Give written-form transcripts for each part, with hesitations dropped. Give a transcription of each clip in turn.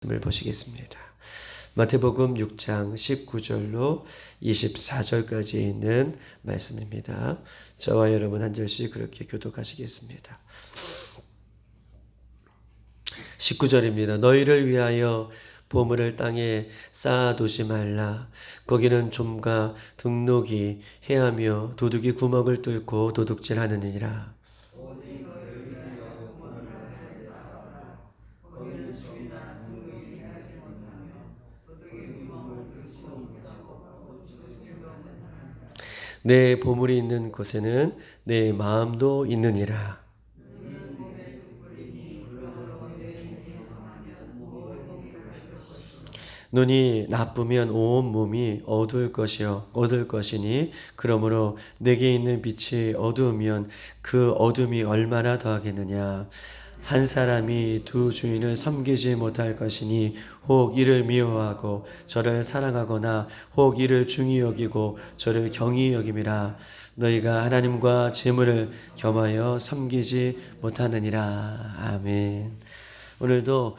말씀을 보시겠습니다. 마태복음 6장 19절로 24절까지 있는 말씀입니다. 저와 여러분 한 절씩 그렇게 교독하시겠습니다. 19절입니다. 너희를 위하여 보물을 땅에 쌓아두지 말라. 거기는 좀과 등록이 해하며 도둑이 구멍을 뚫고 도둑질하느니라. 내 보물이 있는 곳에는 내 마음도 있느니라. 눈이 나쁘면 온 몸이 어두울 것이니 그러므로 내게 있는 빛이 어두우면 그 어둠이 얼마나 더하겠느냐. 한 사람이 두 주인을 섬기지 못할 것이니 혹 이를 미워하고 저를 사랑하거나 혹 이를 중히 여기고 저를 경히 여김이라. 너희가 하나님과 재물을 겸하여 섬기지 못하느니라. 아멘. 오늘도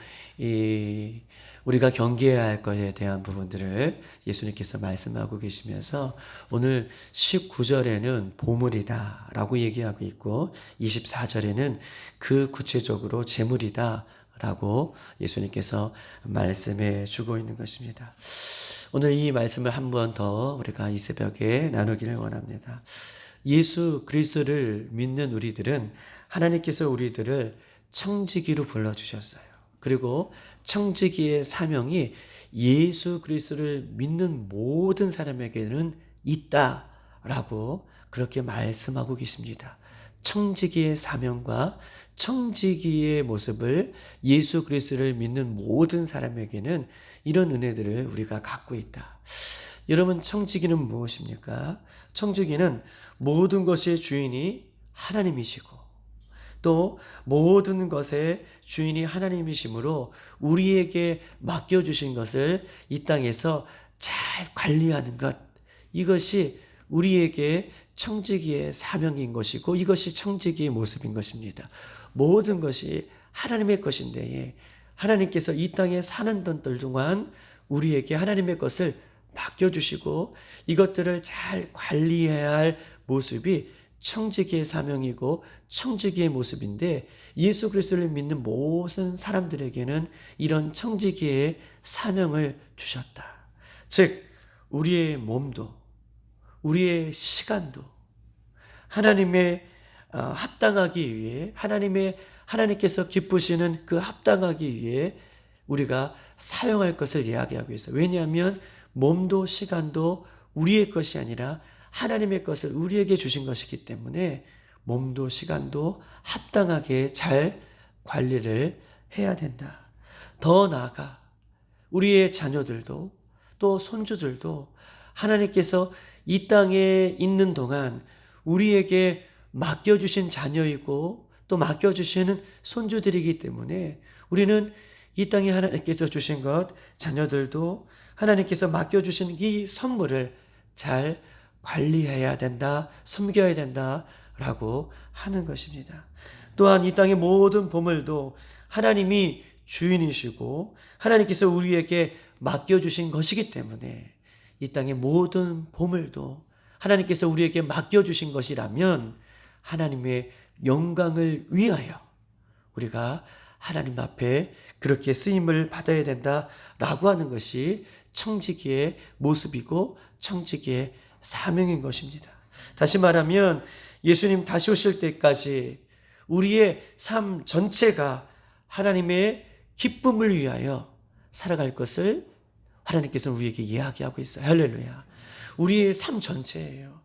우리가 경계해야 할 것에 대한 부분들을 예수님께서 말씀하고 계시면서 오늘 19절에는 보물이다 라고 얘기하고 있고 24절에는 그 구체적으로 재물이다 라고 예수님께서 말씀해 주고 있는 것입니다. 오늘 이 말씀을 한 번 더 우리가 이 새벽에 나누기를 원합니다. 예수 그리스도를 믿는 우리들은 하나님께서 우리들을 청지기로 불러주셨어요. 그리고 청지기의 사명이 예수 그리스도를 믿는 모든 사람에게는 있다라고 그렇게 말씀하고 계십니다. 청지기의 사명과 청지기의 모습을 예수 그리스도를 믿는 모든 사람에게는 이런 은혜들을 우리가 갖고 있다. 여러분, 청지기는 무엇입니까? 청지기는 모든 것의 주인이 하나님이시고 또 모든 것의 주인이 하나님이시므로 우리에게 맡겨주신 것을 이 땅에서 잘 관리하는 것, 이것이 우리에게 청지기의 사명인 것이고 이것이 청지기의 모습인 것입니다. 모든 것이 하나님의 것인데 하나님께서 이 땅에 사는 분들 동안 우리에게 하나님의 것을 맡겨주시고 이것들을 잘 관리해야 할 모습이 청지기의 사명이고 청지기의 모습인데 예수 그리스도를 믿는 모든 사람들에게는 이런 청지기의 사명을 주셨다. 즉 우리의 몸도 우리의 시간도 하나님의 합당하기 위해 하나님께서 기쁘시는 그 합당하기 위해 우리가 사용할 것을 이야기하고 있어요. 왜냐하면 몸도 시간도 우리의 것이 아니라 하나님의 것을 우리에게 주신 것이기 때문에 몸도 시간도 합당하게 잘 관리를 해야 된다. 더 나아가 우리의 자녀들도 또 손주들도 하나님께서 이 땅에 있는 동안 우리에게 맡겨주신 자녀이고 또 맡겨주시는 손주들이기 때문에 우리는 이 땅에 하나님께서 주신 것, 자녀들도 하나님께서 맡겨주신 이 선물을 잘 관리해야 된다, 섬겨야 된다라고 하는 것입니다. 또한 이 땅의 모든 보물도 하나님이 주인이시고 하나님께서 우리에게 맡겨주신 것이기 때문에 이 땅의 모든 보물도 하나님께서 우리에게 맡겨주신 것이라면 하나님의 영광을 위하여 우리가 하나님 앞에 그렇게 쓰임을 받아야 된다라고 하는 것이 청지기의 모습이고 청지기의 사명인 것입니다. 다시 말하면 예수님 다시 오실 때까지 우리의 삶 전체가 하나님의 기쁨을 위하여 살아갈 것을 하나님께서는 우리에게 이야기하고 있어요. 할렐루야. 우리의 삶 전체예요.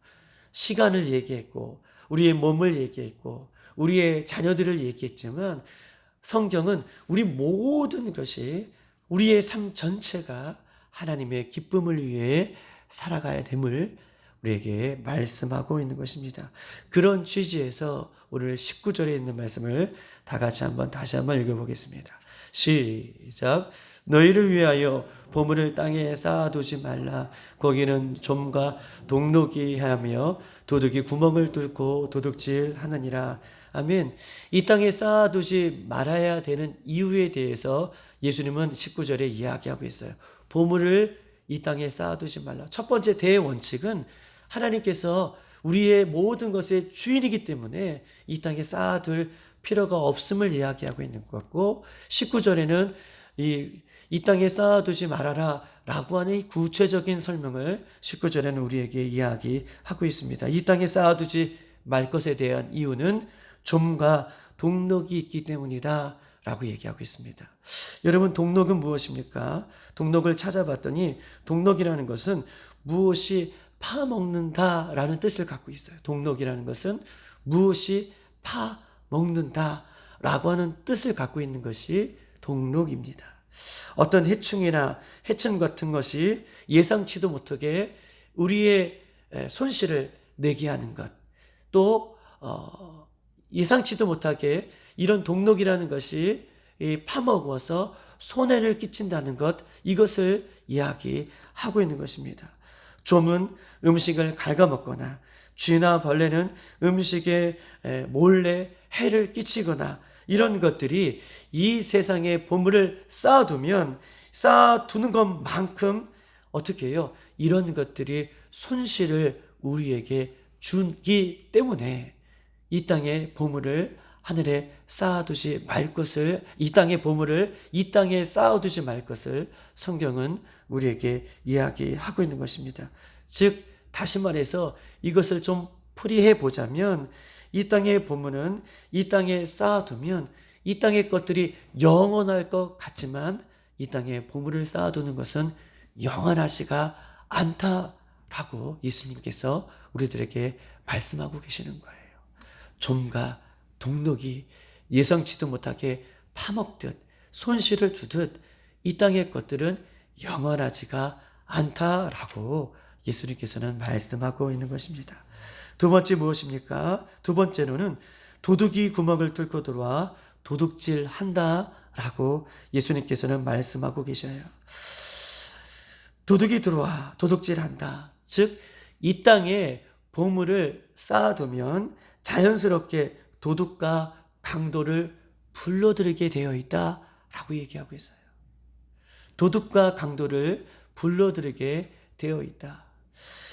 시간을 얘기했고 우리의 몸을 얘기했고 우리의 자녀들을 얘기했지만 성경은 우리 모든 것이 우리의 삶 전체가 하나님의 기쁨을 위해 살아가야 됨을 우리에게 말씀하고 있는 것입니다. 그런 취지에서 오늘 19절에 있는 말씀을 다 같이 다시 한번 읽어보겠습니다. 시작. 너희를 위하여 보물을 땅에 쌓아두지 말라. 거기는 좀과 동록이 하며 도둑이 구멍을 뚫고 도둑질하느니라. 아멘. 이 땅에 쌓아두지 말아야 되는 이유에 대해서 예수님은 19절에 이야기하고 있어요. 보물을 이 땅에 쌓아두지 말라. 첫 번째 대원칙은 하나님께서 우리의 모든 것의 주인이기 때문에 이 땅에 쌓아둘 필요가 없음을 이야기하고 있는 것고, 19절에는 이 땅에 쌓아두지 말아라 라고 하는 이 구체적인 설명을 19절에는 우리에게 이야기하고 있습니다. 이 땅에 쌓아두지 말 것에 대한 이유는 좀과 동록이 있기 때문이다 라고 얘기하고 있습니다. 여러분, 동록은 무엇입니까? 동록을 찾아봤더니 동록이라는 것은 무엇이 파먹는다 라는 뜻을 갖고 있어요. 동록이라는 것은 무엇이 파먹는다 라고 하는 뜻을 갖고 있는 것이 동록입니다. 어떤 해충이나 해천 같은 것이 예상치도 못하게 우리의 손실을 내게 하는 것, 또 예상치도 못하게 이런 동록이라는 것이 파먹어서 손해를 끼친다는 것, 이것을 이야기하고 있는 것입니다. 좀은 음식을 갉아먹거나 쥐나 벌레는 음식에 몰래 해를 끼치거나 이런 것들이 이 세상에 보물을 쌓아두는 것만큼 어떻게 해요? 이런 것들이 손실을 우리에게 주기 때문에 이 땅의 보물을 하늘에 쌓아두지 말 것을, 이 땅의 보물을 이 땅에 쌓아두지 말 것을 성경은 우리에게 이야기하고 있는 것입니다. 즉 다시 말해서 이것을 좀 풀이해 보자면, 이 땅의 보물은 이 땅에 쌓아두면 이 땅의 것들이 영원할 것 같지만 이 땅에 보물을 쌓아두는 것은 영원하지가 않다라고 예수님께서 우리들에게 말씀하고 계시는 거예요. 좀과 동록이 예상치도 못하게 파먹듯 손실을 주듯 이 땅의 것들은 영원하지가 않다라고 예수님께서는 말씀하고 있는 것입니다. 두 번째 무엇입니까? 두 번째로는 도둑이 구멍을 뚫고 들어와 도둑질 한다라고 예수님께서는 말씀하고 계셔요. 도둑이 들어와 도둑질 한다. 즉, 이 땅에 보물을 쌓아두면 자연스럽게 도둑과 강도를 불러들이게 되어 있다라고 얘기하고 있어요. 도둑과 강도를 불러들이게 되어 있다.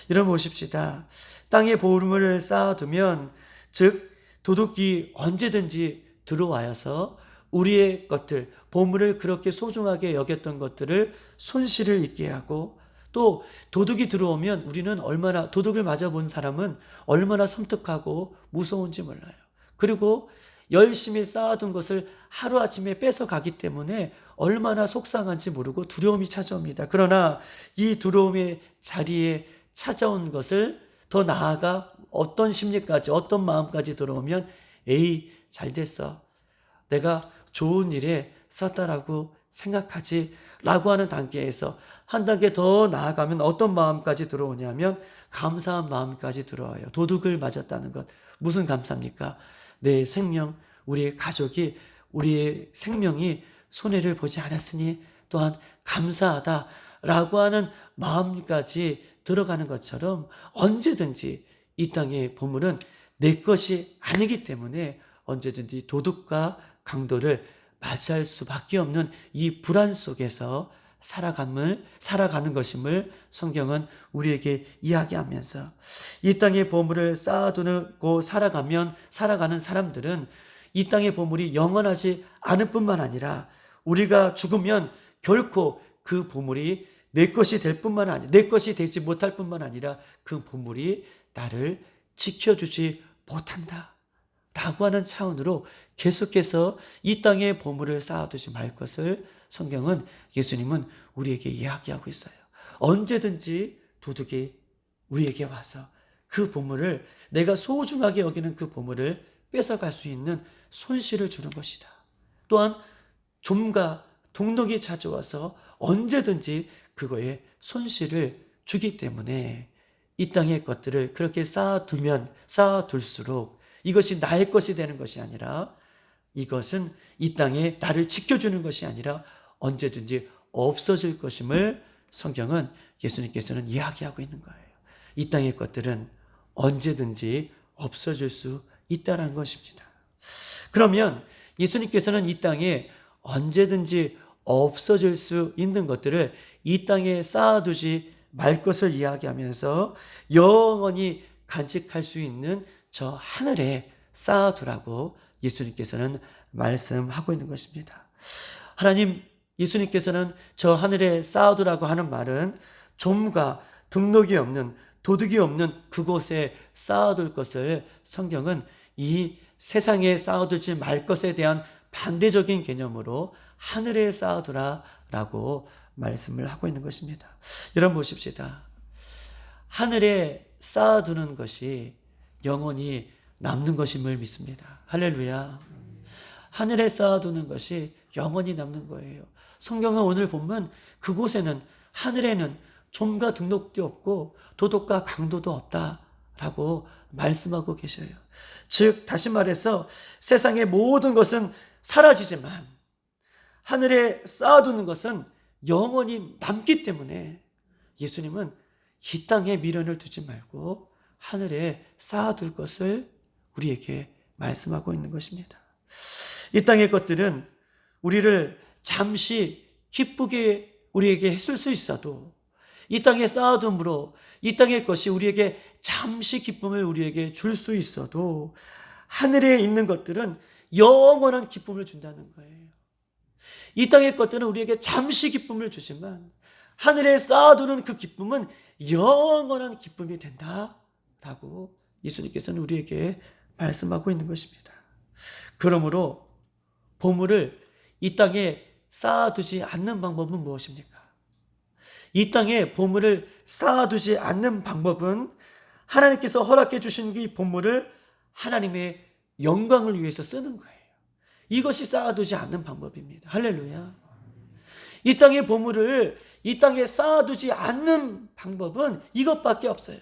여러분 보십시다. 땅에 보물을 쌓아두면, 즉 도둑이 언제든지 들어와서 우리의 것들, 보물을 그렇게 소중하게 여겼던 것들을 손실을 입게 하고, 또 도둑이 들어오면 우리는 얼마나, 도둑을 맞아본 사람은 얼마나 섬뜩하고 무서운지 몰라요. 그리고 열심히 쌓아둔 것을 하루아침에 뺏어가기 때문에 얼마나 속상한지 모르고 두려움이 찾아옵니다. 그러나 이 두려움의 자리에 찾아온 것을 더 나아가 어떤 심리까지, 어떤 마음까지 들어오면, 에이, 잘 됐어, 내가 좋은 일에 썼다라고 생각하지 라고 하는 단계에서 한 단계 더 나아가면 어떤 마음까지 들어오냐면 감사한 마음까지 들어와요. 도둑을 맞았다는 것, 무슨 감사입니까? 내 생명, 우리의 가족이, 우리의 생명이 손해를 보지 않았으니 또한 감사하다라고 하는 마음까지 들어가는 것처럼, 언제든지 이 땅의 보물은 내 것이 아니기 때문에 언제든지 도둑과 강도를 맞이할 수밖에 없는 이 불안 속에서 살아가는 것임을 성경은 우리에게 이야기하면서, 이 땅의 보물을 쌓아두고 살아가는 사람들은 이 땅의 보물이 영원하지 않을 뿐만 아니라 우리가 죽으면 결코 그 보물이 내 것이 될 뿐만 아니라, 내 것이 되지 못할 뿐만 아니라 그 보물이 나를 지켜주지 못한다 라고 하는 차원으로 계속해서 이 땅에 보물을 쌓아두지 말 것을 성경은, 예수님은 우리에게 이야기하고 있어요. 언제든지 도둑이 우리에게 와서 그 보물을, 내가 소중하게 여기는 그 보물을 뺏어갈 수 있는 손실을 주는 것이다. 또한 좀과 동록이 찾아와서 언제든지 그거에 손실을 주기 때문에 이 땅의 것들을 그렇게 쌓아둘수록 이것이 나의 것이 되는 것이 아니라, 이것은 이 땅에 나를 지켜주는 것이 아니라 언제든지 없어질 것임을 성경은, 예수님께서는 이야기하고 있는 거예요. 이 땅의 것들은 언제든지 없어질 수 있다는 것입니다. 그러면 예수님께서는 이 땅에 언제든지 없어질 수 있는 것들을 이 땅에 쌓아두지 말 것을 이야기하면서 영원히 간직할 수 있는 저 하늘에 쌓아두라고 예수님께서는 말씀하고 있는 것입니다. 하나님, 예수님께서는 저 하늘에 쌓아두라고 하는 말은 좀과 등록이 없는, 도둑이 없는 그곳에 쌓아둘 것을 성경은 이 세상에 쌓아두지 말 것에 대한 반대적인 개념으로 하늘에 쌓아두라 라고 말씀을 하고 있는 것입니다. 여러분 보십시다. 하늘에 쌓아두는 것이 영원히 남는 것임을 믿습니다. 할렐루야. 하늘에 쌓아두는 것이 영원히 남는 거예요. 성경은 오늘 보면 그곳에는, 하늘에는 좀과 등록도 없고 도덕과 강도도 없다라고 말씀하고 계셔요. 즉 다시 말해서 세상의 모든 것은 사라지지만 하늘에 쌓아두는 것은 영원히 남기 때문에 예수님은 이 땅에 미련을 두지 말고 하늘에 쌓아둘 것을 우리에게 말씀하고 있는 것입니다. 이 땅의 것들은 우리를 잠시 기쁘게 우리에게 했을 수 있어도, 이 땅에 쌓아둠으로 이 땅의 것이 우리에게 잠시 기쁨을 우리에게 줄 수 있어도 하늘에 있는 것들은 영원한 기쁨을 준다는 거예요. 이 땅의 것들은 우리에게 잠시 기쁨을 주지만 하늘에 쌓아두는 그 기쁨은 영원한 기쁨이 된다라고 예수님께서는 우리에게 말씀하고 있는 것입니다. 그러므로 보물을 이 땅에 쌓아두지 않는 방법은 무엇입니까? 이 땅에 보물을 쌓아두지 않는 방법은 하나님께서 허락해 주신 이 보물을 하나님의 영광을 위해서 쓰는 거예요. 이것이 쌓아두지 않는 방법입니다. 할렐루야. 이 땅의 보물을 이 땅에 쌓아두지 않는 방법은 이것밖에 없어요.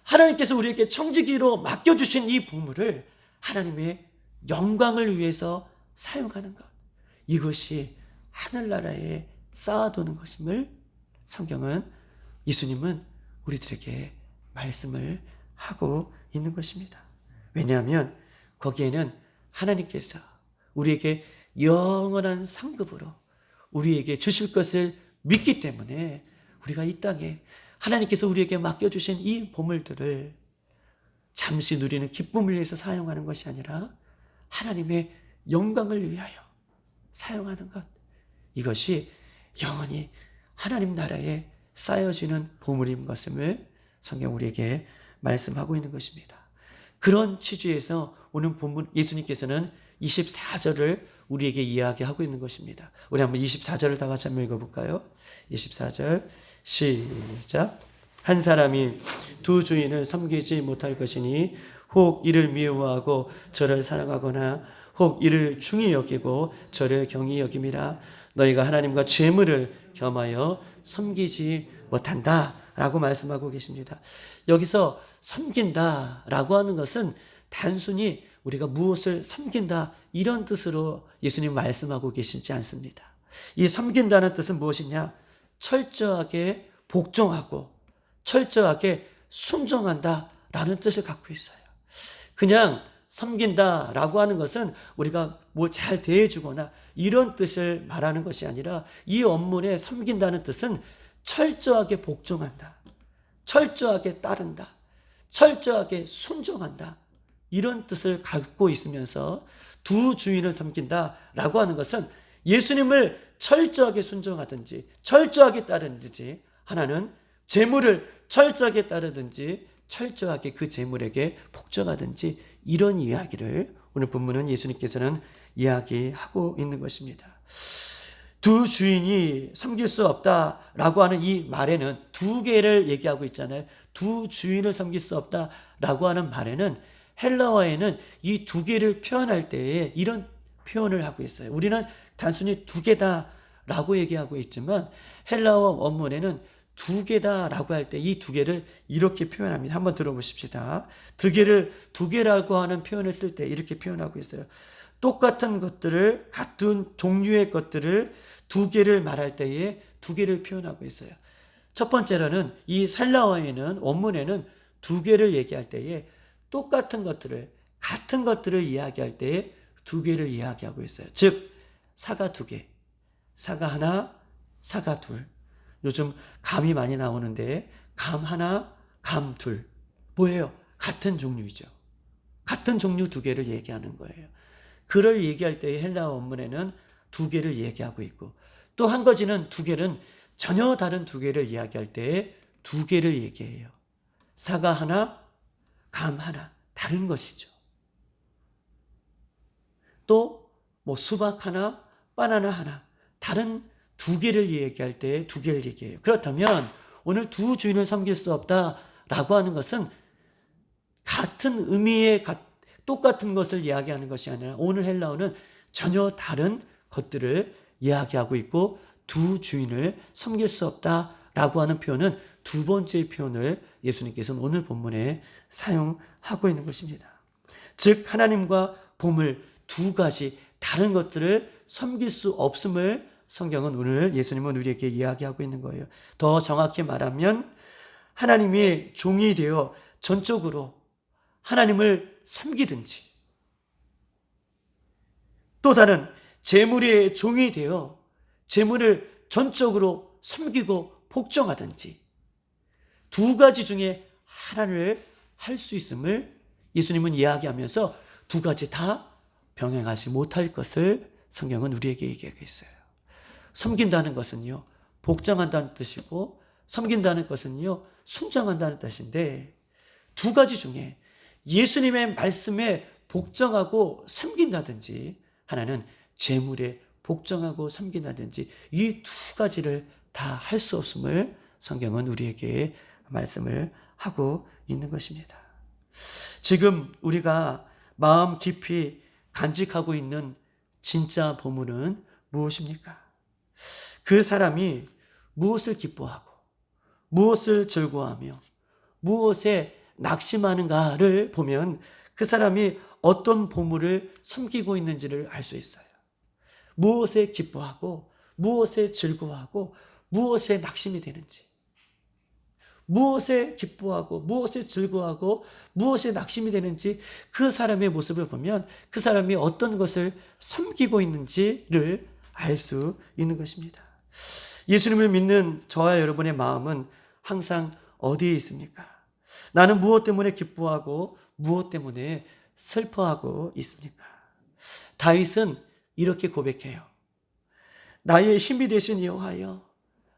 하나님께서 우리에게 청지기로 맡겨주신 이 보물을 하나님의 영광을 위해서 사용하는 것, 이것이 하늘나라에 쌓아두는 것임을 성경은, 예수님은 우리들에게 말씀을 하고 있는 것입니다. 왜냐하면 거기에는 하나님께서 우리에게 영원한 상급으로 우리에게 주실 것을 믿기 때문에 우리가 이 땅에 하나님께서 우리에게 맡겨주신 이 보물들을 잠시 누리는 기쁨을 위해서 사용하는 것이 아니라 하나님의 영광을 위하여 사용하는 것, 이것이 영원히 하나님 나라에 쌓여지는 보물인 것임을 성경 우리에게 말씀하고 있는 것입니다. 그런 취지에서 오늘 본문 예수님께서는 24절을 우리에게 이야기하고 있는 것입니다. 우리 한번 24절을 다 같이 한번 읽어볼까요? 24절 시작. 한 사람이 두 주인을 섬기지 못할 것이니 혹 이를 미워하고 저를 사랑하거나 혹 이를 중히 여기고 저를 경히 여김이라. 너희가 하나님과 재물을 겸하여 섬기지 못한다 라고 말씀하고 계십니다. 여기서 섬긴다라고 하는 것은 단순히 우리가 무엇을 섬긴다 이런 뜻으로 예수님 말씀하고 계시지 않습니다. 이 섬긴다는 뜻은 무엇이냐? 철저하게 복종하고 철저하게 순종한다라는 뜻을 갖고 있어요. 그냥 섬긴다라고 하는 것은 우리가 뭐 잘 대해주거나 이런 뜻을 말하는 것이 아니라 이 원문에 섬긴다는 뜻은 철저하게 복종한다, 철저하게 따른다, 철저하게 순종한다, 이런 뜻을 갖고 있으면서 두 주인을 섬긴다라고 하는 것은 예수님을 철저하게 순종하든지 철저하게 따르든지, 하나는 재물을 철저하게 따르든지 철저하게 그 재물에게 복종하든지, 이런 이야기를 오늘 본문은 예수님께서는 이야기하고 있는 것입니다. 두 주인이 섬길 수 없다라고 하는 이 말에는 두 개를 얘기하고 있잖아요. 두 주인을 섬길 수 없다라고 하는 말에는 헬라어에는 이 두 개를 표현할 때에 이런 표현을 하고 있어요. 우리는 단순히 두 개다라고 얘기하고 있지만 헬라어 원문에는 두 개다라고 할 때 이 두 개를 이렇게 표현합니다. 한번 들어보십시다. 두 개라고 하는 표현을 쓸 때 이렇게 표현하고 있어요. 똑같은 것들을, 같은 종류의 것들을 두 개를 말할 때에 두 개를 표현하고 있어요. 첫 번째로는 이 헬라어에는, 원문에는 두 개를 얘기할 때에 똑같은 것들을, 같은 것들을 이야기할 때 두 개를 이야기하고 있어요. 즉 사가 두 개, 사가 하나, 사가 둘. 요즘 감이 많이 나오는데 감 하나, 감 둘. 뭐예요? 같은 종류이죠. 같은 종류 두 개를 얘기하는 거예요. 그를 얘기할 때 헬라어 원문에는 두 개를 얘기하고 있고, 또 한 가지는 두 개는 전혀 다른 두 개를 이야기할 때 두 개를 얘기해요. 사과 하나, 감 하나. 다른 것이죠. 또 뭐 수박 하나, 바나나 하나. 다른 두 개를 얘기할 때 두 개를 얘기해요. 그렇다면 오늘 두 주인을 섬길 수 없다라고 하는 것은 같은 의미의 똑같은 것을 이야기하는 것이 아니라 오늘 헬라어는 전혀 다른 것들을 이야기하고 있고, 두 주인을 섬길 수 없다라고 하는 표현은 두 번째 표현을 예수님께서는 오늘 본문에 사용하고 있는 것입니다. 즉 하나님과 보물 두 가지 다른 것들을 섬길 수 없음을 성경은 오늘 예수님은 우리에게 이야기하고 있는 거예요. 더 정확히 말하면 하나님의 종이 되어 전적으로 하나님을 섬기든지, 또 다른 재물의 종이 되어 재물을 전적으로 섬기고 복종하든지, 두 가지 중에 하나를 할 수 있음을 예수님은 이야기하면서 두 가지 다 병행하지 못할 것을 성경은 우리에게 얘기하고 있어요. 섬긴다는 것은요, 복종한다는 뜻이고, 섬긴다는 것은요, 순종한다는 뜻인데, 두 가지 중에 예수님의 말씀에 복종하고 섬긴다든지, 하나는 재물에 복종하고 섬긴다든지, 이 두 가지를 다 할 수 없음을 성경은 우리에게 말씀을 하고 있는 것입니다. 지금 우리가 마음 깊이 간직하고 있는 진짜 보물은 무엇입니까? 그 사람이 무엇을 기뻐하고 무엇을 즐거워하며 무엇에 낙심하는가를 보면 그 사람이 어떤 보물을 섬기고 있는지를 알 수 있어요. 무엇에 기뻐하고 무엇에 즐거워하고 무엇에 낙심이 되는지, 무엇에 기뻐하고 무엇에 즐거워하고 무엇에 낙심이 되는지, 그 사람의 모습을 보면 그 사람이 어떤 것을 섬기고 있는지를 알 수 있는 것입니다. 예수님을 믿는 저와 여러분의 마음은 항상 어디에 있습니까? 나는 무엇 때문에 기뻐하고 무엇 때문에 슬퍼하고 있습니까? 다윗은 이렇게 고백해요. 나의 힘이 되신 여호와여,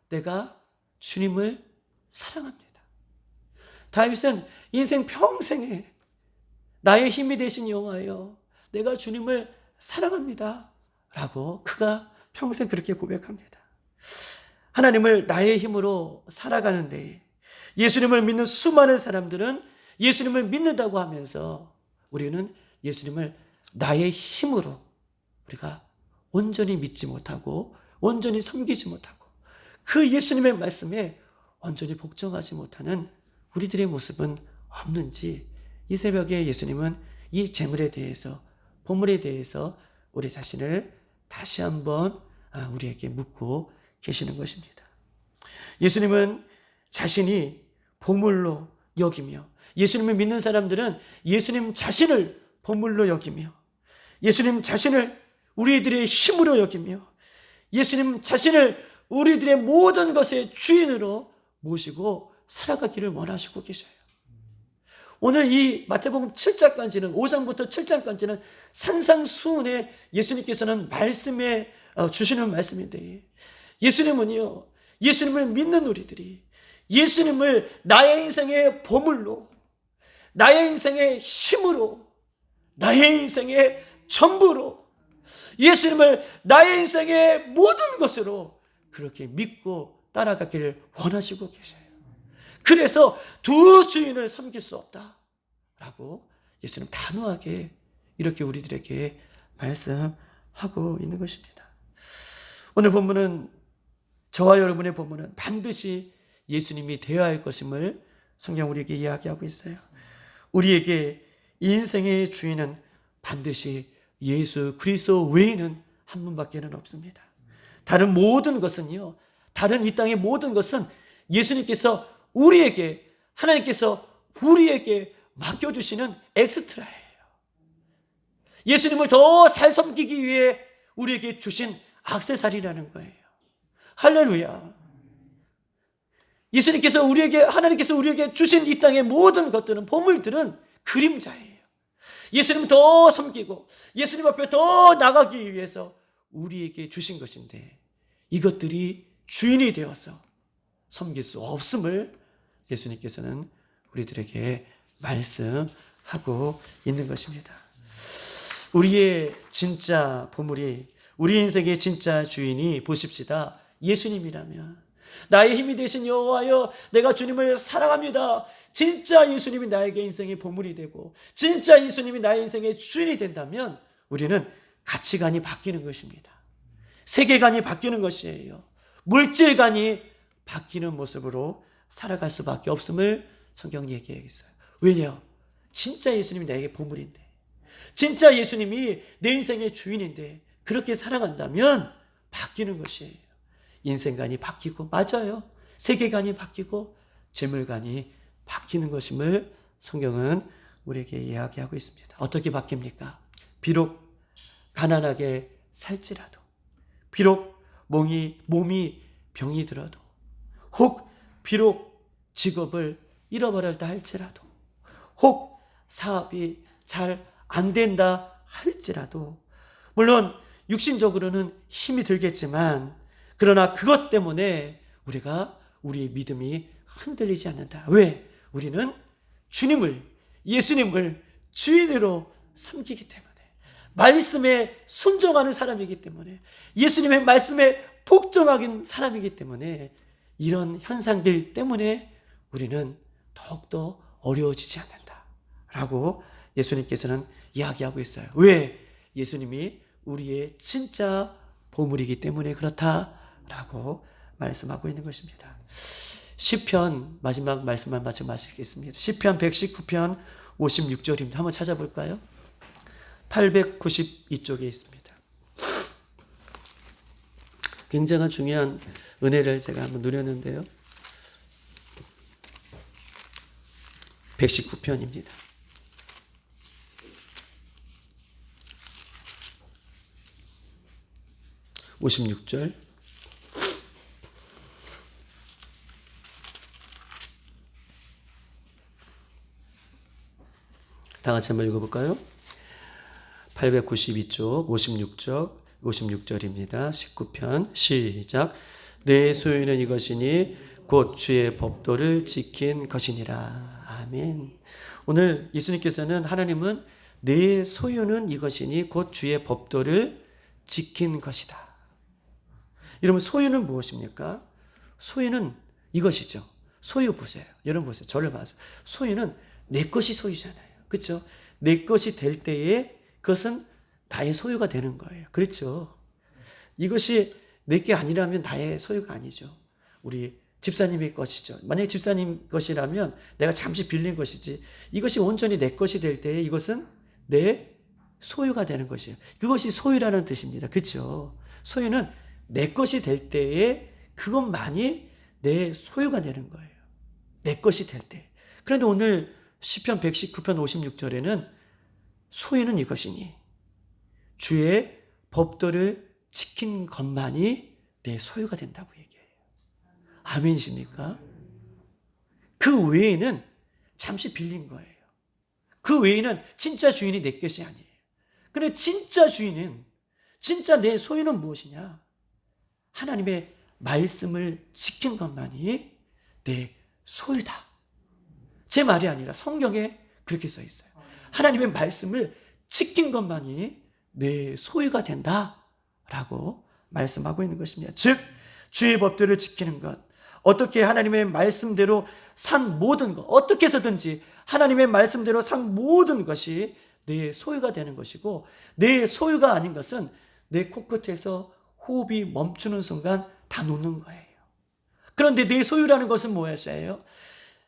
내가 주님을 사랑합니다. 다윗은 인생 평생에 나의 힘이 되신 여호와여, 내가 주님을 사랑합니다 라고 그가 평생 그렇게 고백합니다. 하나님을 나의 힘으로 살아가는데, 예수님을 믿는 수많은 사람들은 예수님을 믿는다고 하면서 우리는 예수님을 나의 힘으로 우리가 온전히 믿지 못하고 온전히 섬기지 못하고 그 예수님의 말씀에 온전히 복종하지 못하는 우리들의 모습은 없는지, 이 새벽에 예수님은 이 재물에 대해서, 보물에 대해서 우리 자신을 다시 한번 우리에게 묻고 계시는 것입니다. 예수님은 자신이 보물로 여기며, 예수님을 믿는 사람들은 예수님 자신을 보물로 여기며, 예수님 자신을 우리들의 힘으로 여기며, 예수님 자신을 우리들의 모든 것의 주인으로 모시고 살아가기를 원하시고 계셔요. 오늘 이 마태복음 7장까지는, 5장부터 7장까지는 산상수훈에 예수님께서는 말씀에 주시는 말씀인데, 예수님은요, 예수님을 믿는 우리들이 예수님을 나의 인생의 보물로, 나의 인생의 힘으로, 나의 인생의 전부로, 예수님을 나의 인생의 모든 것으로 그렇게 믿고 따라가기를 원하시고 계셔요. 그래서 두 주인을 섬길 수 없다라고 예수님 단호하게 이렇게 우리들에게 말씀하고 있는 것입니다. 오늘 본문은, 저와 여러분의 본문은 반드시 예수님이 되어야 할 것임을 성경 우리에게 이야기하고 있어요. 우리에게 인생의 주인은 반드시 예수 그리스도 외에는 한 분밖에는 없습니다. 다른 모든 것은요, 다른 이 땅의 모든 것은 예수님께서 우리에게, 하나님께서 우리에게 맡겨주시는 엑스트라예요. 예수님을 더 잘 섬기기 위해 우리에게 주신 액세서리라는 거예요. 할렐루야. 하나님께서 우리에게 주신 이 땅의 모든 것들은, 보물들은 그림자예요. 예수님을 더 섬기고 예수님 앞에 더 나가기 위해서 우리에게 주신 것인데, 이것들이 주인이 되어서 섬길 수 없음을 예수님께서는 우리들에게 말씀하고 있는 것입니다. 우리의 진짜 보물이, 우리 인생의 진짜 주인이 보십시다, 예수님이라면, 나의 힘이 되신 여호와여, 내가 주님을 사랑합니다. 진짜 예수님이 나에게 인생의 보물이 되고 진짜 예수님이 나의 인생의 주인이 된다면 우리는 가치관이 바뀌는 것입니다. 세계관이 바뀌는 것이에요. 물질관이 바뀌는 모습으로 살아갈 수밖에 없음을 성경이 얘기하고 있어요. 왜냐? 진짜 예수님이 나에게 보물인데, 진짜 예수님이 내 인생의 주인인데, 그렇게 살아간다면 바뀌는 것이에요. 인생관이 바뀌고, 맞아요, 세계관이 바뀌고 재물관이 바뀌는 것임을 성경은 우리에게 이야기하고 있습니다. 어떻게 바뀝니까? 비록 가난하게 살지라도, 비록 몸이 병이 들어도, 혹 비록 직업을 잃어버렸다 할지라도, 혹 사업이 잘 안 된다 할지라도, 물론 육신적으로는 힘이 들겠지만, 그러나 그것 때문에 우리의 믿음이 흔들리지 않는다. 왜? 우리는 주님을, 예수님을 주인으로 섬기기 때문에, 말씀에 순종하는 사람이기 때문에, 예수님의 말씀에 복종하는 사람이기 때문에, 이런 현상들 때문에 우리는 더욱더 어려워지지 않는다 라고 예수님께서는 이야기하고 있어요. 왜? 예수님이 우리의 진짜 보물이기 때문에 그렇다라고 말씀하고 있는 것입니다. 시편, 마지막 말씀만 마저 마치겠습니다. 시편 119편 56절입니다. 한번 찾아볼까요? 892쪽에 있습니다. 굉장한 중요한 은혜를 제가 한번 누렸는데요. 119편입니다. 56절. 다 같이 한번 읽어볼까요? 892쪽 56절입니다. 19편 시작. 내 소유는 이것이니 곧 주의 법도를 지킨 것이니라. 아멘. 오늘 예수님께서는, 하나님은 내 소유는 이것이니 곧 주의 법도를 지킨 것이다. 여러분, 소유는 무엇입니까? 소유는 이것이죠. 소유 보세요. 여러분 보세요. 저를 봐서. 소유는 내 것이 소유잖아요. 그렇죠? 내 것이 될 때에 그것은 나의 소유가 되는 거예요. 그렇죠? 이것이 내 게 아니라면 나의 소유가 아니죠. 우리 집사님의 것이죠. 만약에 집사님 것이라면 내가 잠시 빌린 것이지, 이것이 온전히 내 것이 될 때에 이것은 내 소유가 되는 것이에요. 그것이 소유라는 뜻입니다. 그렇죠? 소유는 내 것이 될 때에 그것만이 내 소유가 되는 거예요. 내 것이 될 때. 그런데 오늘 시편 119편 56절에는 소유는 이것이니 주의 법도를 지킨 것만이 내 소유가 된다고 얘기해요. 아멘이십니까? 그 외에는 잠시 빌린 거예요. 그 외에는 진짜 주인이 내 것이 아니에요. 그런데 진짜 주인은, 진짜 내 소유는 무엇이냐? 하나님의 말씀을 지킨 것만이 내 소유다. 제 말이 아니라 성경에 그렇게 써 있어요. 하나님의 말씀을 지킨 것만이 내 소유가 된다라고 말씀하고 있는 것입니다. 즉, 주의 법들을 지키는 것, 어떻게 하나님의 말씀대로 산 모든 것, 어떻게 해서든지 하나님의 말씀대로 산 모든 것이 내 소유가 되는 것이고, 내 소유가 아닌 것은 내 코끝에서 호흡이 멈추는 순간 다 놓는 거예요. 그런데 내 소유라는 것은 무엇이에요?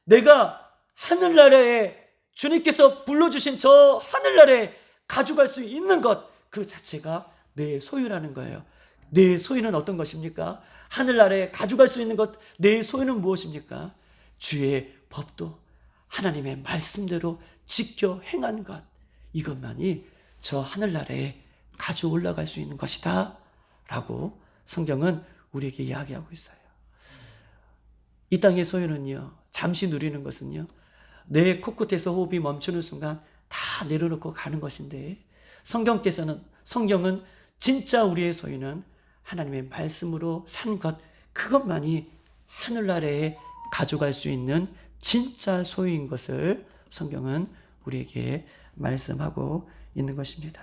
내가 하늘나라에, 주님께서 불러주신 저 하늘나라에 가져갈 수 있는 것, 그 자체가 내 소유라는 거예요. 내 소유는 어떤 것입니까? 하늘나라에 가져갈 수 있는 것, 내 소유는 무엇입니까? 주의 법도 하나님의 말씀대로 지켜 행한 것, 이것만이 저 하늘나라에 가지고 올라갈 수 있는 것이다 라고 성경은 우리에게 이야기하고 있어요. 이 땅의 소유는요, 잠시 누리는 것은요, 내 코끝에서 호흡이 멈추는 순간 다 내려놓고 가는 것인데, 성경은 진짜 우리의 소유는 하나님의 말씀으로 산 것, 그것만이 하늘나라에 가져갈 수 있는 진짜 소유인 것을 성경은 우리에게 말씀하고 있는 것입니다.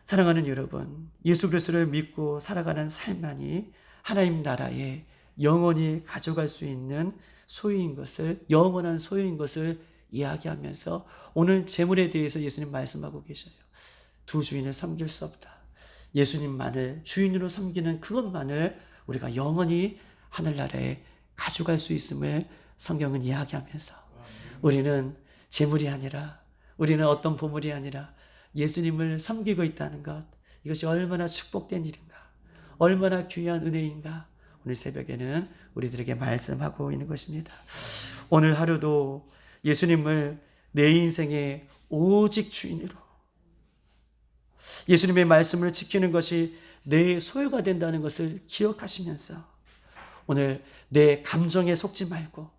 사랑하는 여러분, 예수 그리스도를 믿고 살아가는 삶만이 하나님 나라에 영원히 가져갈 수 있는 소유인 것을, 영원한 소유인 것을 이야기하면서 오늘 재물에 대해서 예수님 말씀하고 계셔요. 두 주인을 섬길 수 없다. 예수님만을 주인으로 섬기는 그것만을 우리가 영원히 하늘나라에 가져갈 수 있음을 성경은 이야기하면서, 우리는 재물이 아니라, 우리는 어떤 보물이 아니라 예수님을 섬기고 있다는 것, 이것이 얼마나 축복된 일인가, 얼마나 귀한 은혜인가, 오늘 새벽에는 우리들에게 말씀하고 있는 것입니다. 오늘 하루도 예수님을 내 인생의 오직 주인으로, 예수님의 말씀을 지키는 것이 내 소유가 된다는 것을 기억하시면서, 오늘 내 감정에 속지 말고,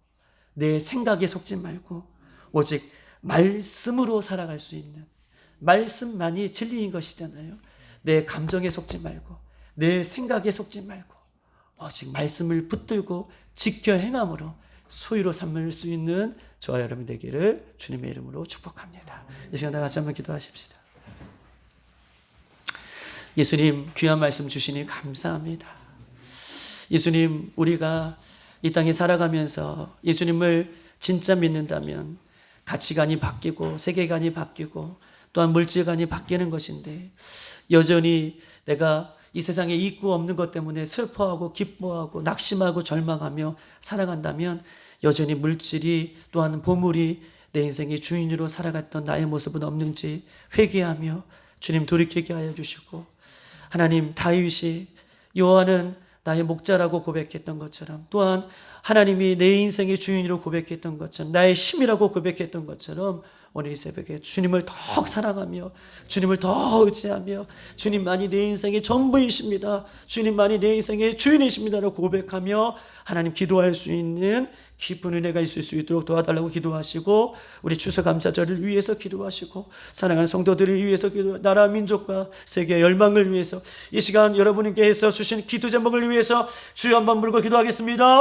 내 생각에 속지 말고, 오직 말씀으로 살아갈 수 있는, 말씀만이 진리인 것이잖아요. 내 감정에 속지 말고, 내 생각에 속지 말고, 오직 말씀을 붙들고 지켜 행함으로 소유로 삼을 수 있는 저와 여러분 되기를 주님의 이름으로 축복합니다. 이 시간 다 같이 한번 기도하십시다. 예수님, 귀한 말씀 주시니 감사합니다. 예수님, 우리가 이 땅에 살아가면서 예수님을 진짜 믿는다면 가치관이 바뀌고 세계관이 바뀌고 또한 물질관이 바뀌는 것인데, 여전히 내가 이 세상에 있고 없는 것 때문에 슬퍼하고 기뻐하고 낙심하고 절망하며 살아간다면, 여전히 물질이 또한 보물이 내 인생의 주인으로 살아갔던 나의 모습은 없는지 회개하며 주님 돌이키게 하여 주시고, 하나님, 다윗이 여호와는 나의 목자라고 고백했던 것처럼, 또한 하나님이 내 인생의 주인으로 고백했던 것처럼, 나의 힘이라고 고백했던 것처럼, 오늘 이 새벽에 주님을 더 사랑하며 주님을 더 의지하며 주님만이 내 인생의 전부이십니다, 주님만이 내 인생의 주인이십니다라고 고백하며 하나님 기도할 수 있는 기쁜 은혜가 있을 수 있도록 도와달라고 기도하시고, 우리 추수감사절을 위해서 기도하시고, 사랑하는 성도들을 위해서 나라 민족과 세계 열방을 위해서 이 시간 여러분께서 주신 기도 제목을 위해서 주여 한번 물고 기도하겠습니다.